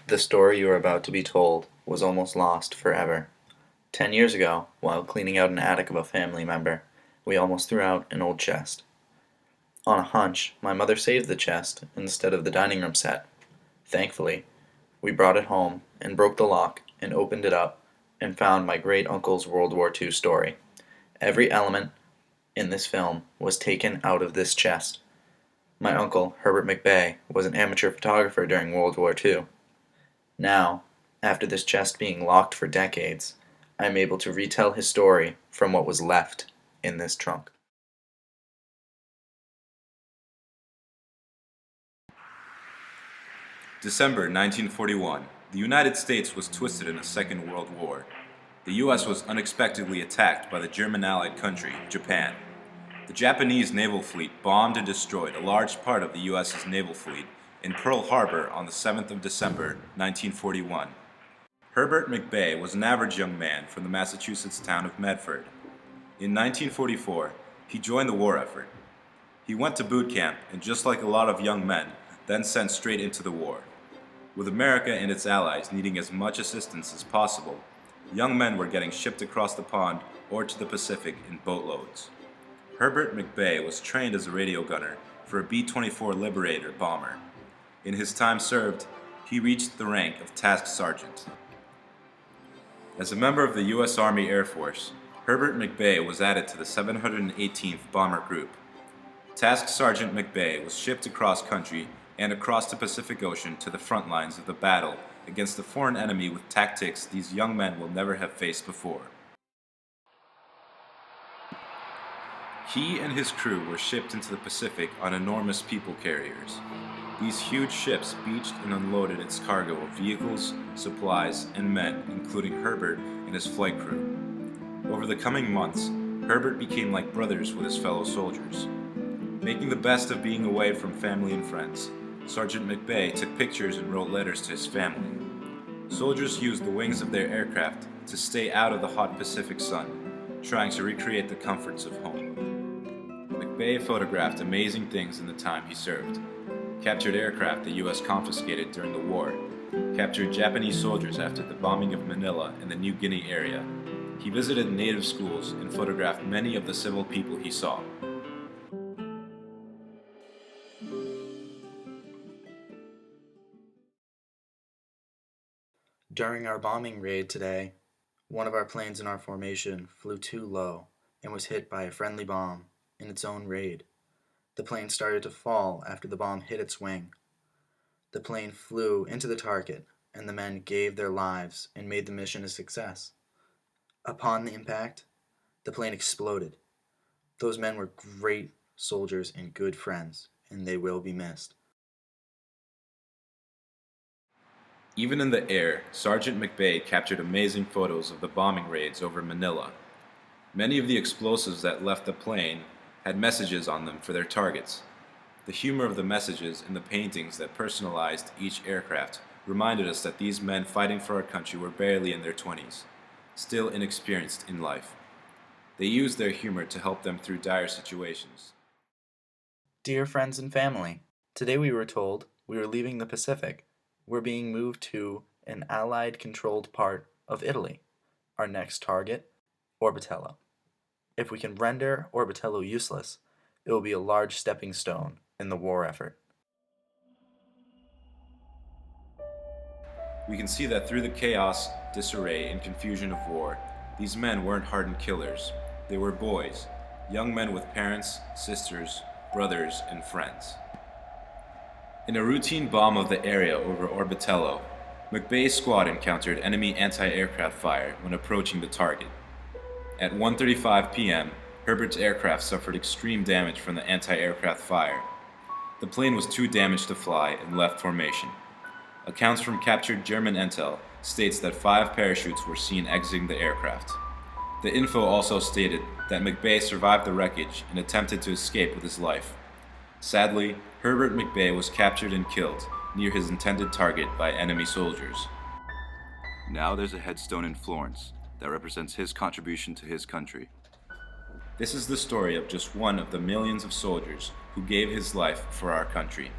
The story you are about to be told was almost lost forever. 10 years ago, while cleaning out an attic of a family member, we almost threw out an old chest. On a hunch, my mother saved the chest instead of the dining room set. Thankfully, we brought it home and broke the lock and opened it up and found my great uncle's World War II story. Every element in this film was taken out of this chest. My uncle, Herbert McBay, was an amateur photographer during World War II. Now, after this chest being locked for decades, I am able to retell his story from what was left in this trunk. December 1941. The United States was twisted in a Second World War. The U.S. was unexpectedly attacked by the German allied country, Japan. The Japanese naval fleet bombed and destroyed a large part of the U.S.'s naval fleet in Pearl Harbor on the 7th of December, 1941. Herbert McBay was an average young man from the Massachusetts town of Medford. In 1944, he joined the war effort. He went to boot camp and, just like a lot of young men, then sent straight into the war. With America and its allies needing as much assistance as possible, young men were getting shipped across the pond or to the Pacific in boatloads. Herbert McBay was trained as a radio gunner for a B-24 Liberator bomber. In his time served, he reached the rank of Task Sergeant. As a member of the U.S. Army Air Force, Herbert McBay was added to the 718th Bomber Group. Task Sergeant McBay was shipped across country and across the Pacific Ocean to the front lines of the battle against a foreign enemy with tactics these young men will never have faced before. He and his crew were shipped into the Pacific on enormous people carriers. These huge ships beached and unloaded its cargo of vehicles, supplies, and men, including Herbert and his flight crew. Over the coming months, Herbert became like brothers with his fellow soldiers. Making the best of being away from family and friends, Sergeant McBay took pictures and wrote letters to his family. Soldiers used the wings of their aircraft to stay out of the hot Pacific sun, trying to recreate the comforts of home. McBay photographed amazing things in the time he served. Captured aircraft the U.S. confiscated during the war, captured Japanese soldiers after the bombing of Manila and the New Guinea area. He visited native schools and photographed many of the civil people he saw. During our bombing raid today, one of our planes in our formation flew too low and was hit by a friendly bomb in its own raid. The plane started to fall after the bomb hit its wing. The plane flew into the target, and the men gave their lives and made the mission a success. Upon the impact, the plane exploded. Those men were great soldiers and good friends, and they will be missed. Even in the air, Sergeant McBay captured amazing photos of the bombing raids over Manila. Many of the explosives that left the plane had messages on them for their targets. The humor of the messages and the paintings that personalized each aircraft reminded us that these men fighting for our country were barely in their 20s, still inexperienced in life. They used their humor to help them through dire situations. Dear friends and family, today we were told we were leaving the Pacific. We're being moved to an Allied-controlled part of Italy. Our next target, Orbitello. If we can render Orbitello useless, it will be a large stepping stone in the war effort. We can see that through the chaos, disarray, and confusion of war, these men weren't hardened killers. They were boys, young men with parents, sisters, brothers, and friends. In a routine bomb of the area over Orbitello, McBay's squad encountered enemy anti-aircraft fire when approaching the target. At 1:35 p.m., Herbert's aircraft suffered extreme damage from the anti-aircraft fire. The plane was too damaged to fly and left formation. Accounts from captured German intel states that 5 parachutes were seen exiting the aircraft. The info also stated that McBay survived the wreckage and attempted to escape with his life. Sadly, Herbert McBay was captured and killed near his intended target by enemy soldiers. Now there's a headstone in Florence that represents his contribution to his country. This is the story of just one of the millions of soldiers who gave his life for our country.